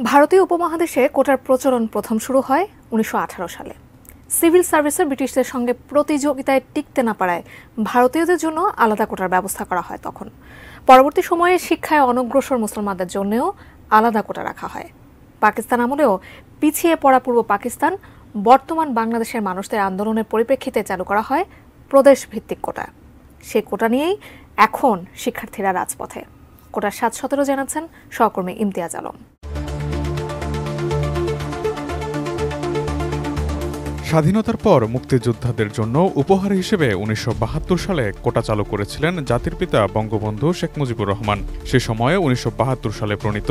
ভারতীয় উপমহাদেশে কোটার প্রচলন প্রথম শুরু হয় ১৯১৮ সালে। সিভিল সার্ভিসে ব্রিটিশদের সঙ্গে প্রতিযোগিতায় টিকতে না পারায় ভারতীয়দের জন্য আলাদা কোটার ব্যবস্থা করা হয়। তখন পরবর্তী সময়ে শিক্ষায় অনগ্রসর মুসলমানদের জন্যও আলাদা কোটা রাখা হয়। পাকিস্তান আমলেও পিছিয়ে পড়া পূর্ব পাকিস্তান, বর্তমান বাংলাদেশের মানুষদের আন্দোলনের পরিপ্রেক্ষিতে চালু করা হয় প্রদেশ ভিত্তিক কোটা। সেই কোটা নিয়েই এখন শিক্ষার্থীরা রাজপথে। কোটার ৭-১৭ জানাচ্ছেন সহকর্মী ইমতিয়াজ আলম। স্বাধীনতার পর মুক্তিযোদ্ধাদের জন্য উপহার হিসেবে ১৯৭২ সালে কোটা চালু করেছিলেন জাতির পিতা বঙ্গবন্ধু শেখ মুজিবুর রহমান। সে সময়ে ১৯৭২ সালে প্রণীত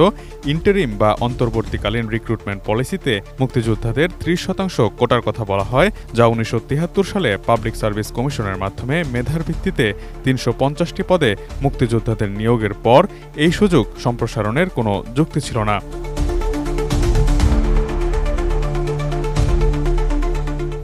ইন্টারিম বা অন্তর্বর্তীকালীন রিক্রুটমেন্ট পলিসিতে মুক্তিযোদ্ধাদের ৩০% কোটার কথা বলা হয়, যা ১৯৭৩ সালে পাবলিক সার্ভিস কমিশনের মাধ্যমে মেধার ভিত্তিতে ৩৫০টি পদে মুক্তিযোদ্ধাদের নিয়োগের পর এই সুযোগ সম্প্রসারণের কোনো যুক্তি ছিল না।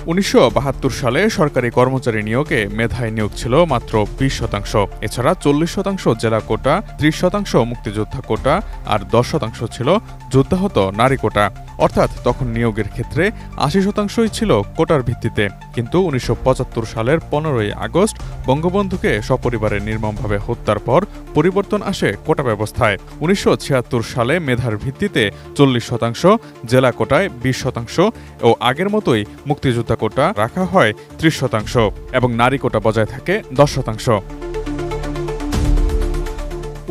১৯৭২ সালে সরকারি কর্মচারী নিয়োগে মেধায় নিয়োগ ছিল মাত্র ২০%। এছাড়া ৪০% জেলা কোটা, ৩০% মুক্তিযোদ্ধা কোটা আর ১০% ছিল যোদ্ধাহত নারী কোটা। অর্থাৎ তখন নিয়োগের ক্ষেত্রে ৮০%ই ছিল কোটার ভিত্তিতে। কিন্তু ১৯৭৫ সালের ১৫ই আগস্ট বঙ্গবন্ধুকে সপরিবারে নির্মমভাবে হত্যার পর পরিবর্তন আসে কোটা ব্যবস্থায়। ১৯৭৬ সালে মেধার ভিত্তিতে ৪০%, জেলা কোটায় ২০% ও আগের মতোই মুক্তিযোদ্ধা কোটা রাখা হয় ৩০% এবং নারী কোটা বজায় থাকে ১০%।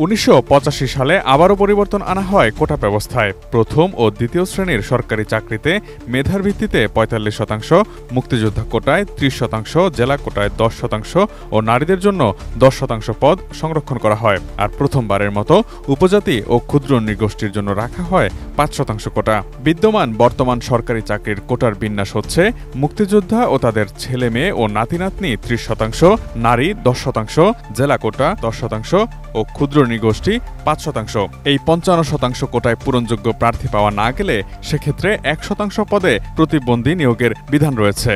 ১৯৮৫ সালে আবারও পরিবর্তন আনা হয় কোটা ব্যবস্থায়। প্রথম ও দ্বিতীয় শ্রেণীর সরকারি চাকরিতে মেধার ভিত্তিতে ৪৫%, মুক্তিযোদ্ধা কোটায় ৩০%, জেলা কোটায় 10% ও নারীদের জন্য 10% পদ সংরক্ষণ করা হয়। আর প্রথমবারের মতো উপজাতি ও ক্ষুদ্র নৃগোষ্ঠীর জন্য রাখা হয় ৫% কোটা। বিদ্যমান বর্তমান সরকারি চাকরির কোটার বিন্যাস হচ্ছে: মুক্তিযোদ্ধা ও তাদের ছেলে মেয়ে ও নাতি নাতনি ৩০%, নারী 10%, জেলা কোটা 10% ও ক্ষুদ্র নৃগোষ্ঠী ৫%। এই ৫৫% কোটায় পূরণযোগ্য প্রার্থী পাওয়া না গেলে সেক্ষেত্রে ১% পদে প্রতিবন্ধী নিয়োগের বিধান রয়েছে।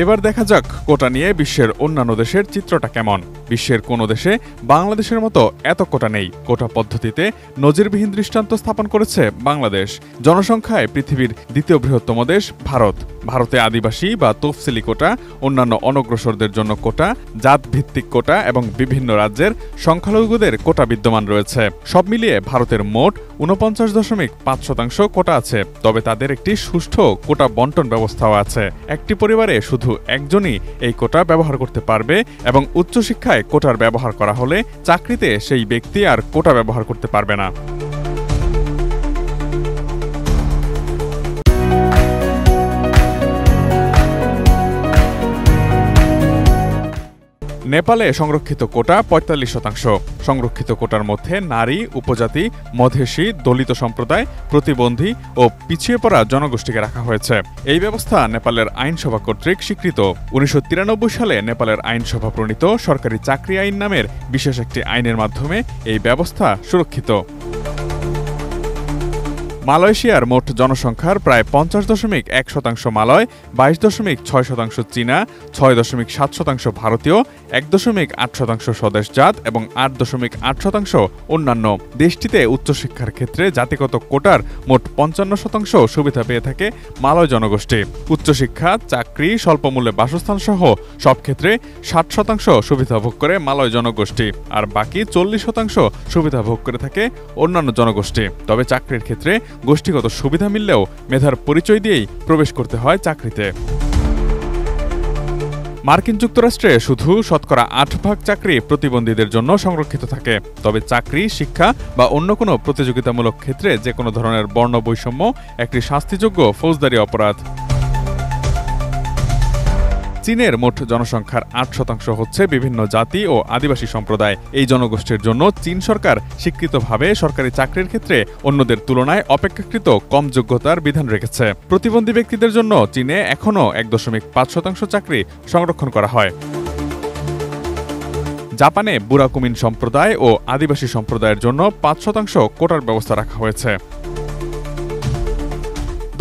এবার দেখা যাক কোটা নিয়ে বিশ্বের অন্যান্য দেশের চিত্রটা কেমন। বিশ্বের কোনো দেশে বাংলাদেশের মতো এত কোটা নেই। কোটা পদ্ধতিতে নজিরবিহীন দৃষ্টান্ত স্থাপন করেছে বাংলাদেশ। জনসংখ্যায় পৃথিবীর দ্বিতীয় বৃহত্তম দেশ ভারত। ভারতে আদিবাসী বা তফসিলি কোটা, অন্যান্য অনগ্রসরদের জন্য কোটা, জাত ভিত্তিক কোটা এবং বিভিন্ন রাজ্যের সংখ্যালঘুদের কোটা বিদ্যমান রয়েছে। সব মিলিয়ে ভারতের মোট ৪৯.৫% কোটা আছে। তবে তাদের একটি সুষ্ঠু কোটা বন্টন ব্যবস্থাও আছে। একটি পরিবারে শুধু একজনই এই কোটা ব্যবহার করতে পারবে এবং উচ্চশিক্ষায় কোটার ব্যবহার করা হলে চাকরিতে সেই ব্যক্তি আর কোটা ব্যবহার করতে পারবে না। নেপালে সংরক্ষিত কোটা ৪৫%। সংরক্ষিত কোটার মধ্যে নারী, উপজাতি, মধেসী, দলিত সম্প্রদায়, প্রতিবন্ধী ও পিছিয়ে পড়া জনগোষ্ঠীকে রাখা হয়েছে। এই ব্যবস্থা নেপালের আইনসভা কর্তৃক স্বীকৃত। ১৯৯৩ সালে নেপালের আইনসভা প্রণীত সরকারি চাকরি আইন নামের বিশেষ একটি আইনের মাধ্যমে এই ব্যবস্থা সুরক্ষিত। মালয়েশিয়ার মোট জনসংখ্যার প্রায় ৫০.১% মালয়, ২২.৬% চীনা, ৬.৭% ভারতীয়, ১.৮% স্বদেশজাত এবং ৮.৮% অন্যান্য। দেশটিতে উচ্চশিক্ষার ক্ষেত্রে জাতিগত কোটার মোট ৫৫% সুবিধা পেয়ে থাকে মালয় জনগোষ্ঠী। উচ্চশিক্ষা, চাকরি, স্বল্পমূল্যে বাসস্থান সহ সব ক্ষেত্রে ৬০% সুবিধা ভোগ করে মালয় জনগোষ্ঠী, আর বাকি ৪০% সুবিধা ভোগ করে থাকে অন্যান্য জনগোষ্ঠী। তবে চাকরির ক্ষেত্রে গোষ্ঠীগত সুবিধা মিললেও মেধার পরিচয় দিয়েই প্রবেশ করতে হয় চাকরিতে। মার্কিন যুক্তরাষ্ট্রে শুধু শতকরা ৮% চাকরি প্রতিবন্ধীদের জন্য সংরক্ষিত থাকে। তবে চাকরি, শিক্ষা বা অন্য কোনো প্রতিযোগিতামূলক ক্ষেত্রে যে কোনো ধরনের বর্ণ বৈষম্য একটি শাস্তিযোগ্য ফৌজদারি অপরাধ। চীনের মোট জনসংখ্যার ৮% হচ্ছে বিভিন্ন জাতি ও আদিবাসী সম্প্রদায়। এই জনগোষ্ঠীর জন্য চীন সরকার স্বীকৃতভাবে সরকারি চাকরির ক্ষেত্রে অন্যদের তুলনায় অপেক্ষাকৃত কম যোগ্যতার বিধান রেখেছে। প্রতিবন্ধী ব্যক্তিদের জন্য চীনে এখনও ১.৫% চাকরি সংরক্ষণ করা হয়। জাপানে বুরাকুমিন সম্প্রদায় ও আদিবাসী সম্প্রদায়ের জন্য ৫% কোটার ব্যবস্থা রাখা হয়েছে।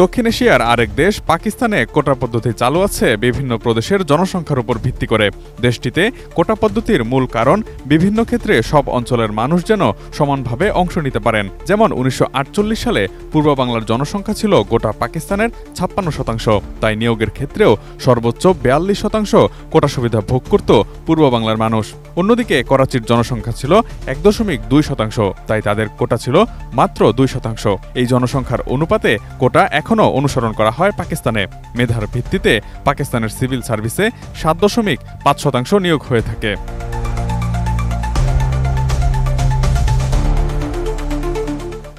দক্ষিণ এশিয়ার আরেক দেশ পাকিস্তানে কোটা পদ্ধতি চালু আছে বিভিন্ন প্রদেশের জনসংখ্যার উপর ভিত্তি করে। দেশটিতে কোটা পদ্ধতির মূল কারণ বিভিন্ন ক্ষেত্রে সব অঞ্চলের মানুষ যেন সমানভাবে অংশ নিতে পারেন। যেমন 1948 সালে পূর্ব বাংলার জনসংখ্যা ছিল গোটা পাকিস্তানের 56%, তাই নিয়োগের ক্ষেত্রেও সর্বোচ্চ 42% কোটা সুবিধা ভোগ করত পূর্ব বাংলার মানুষ। অন্যদিকে করাচির জনসংখ্যা ছিল 1.2%, তাই তাদের কোটা ছিল মাত্র 2%। এই জনসংখ্যার অনুপাতে কোটা এখনও অনুসরণ করা হয় পাকিস্তানে। মেধার ভিত্তিতে পাকিস্তানের সিভিল সার্ভিসে 7.5% নিয়োগ হয়ে থাকে।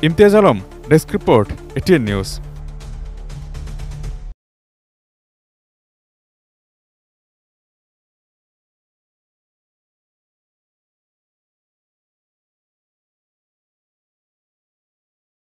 Imtiaz Alam, desk report, ATN news.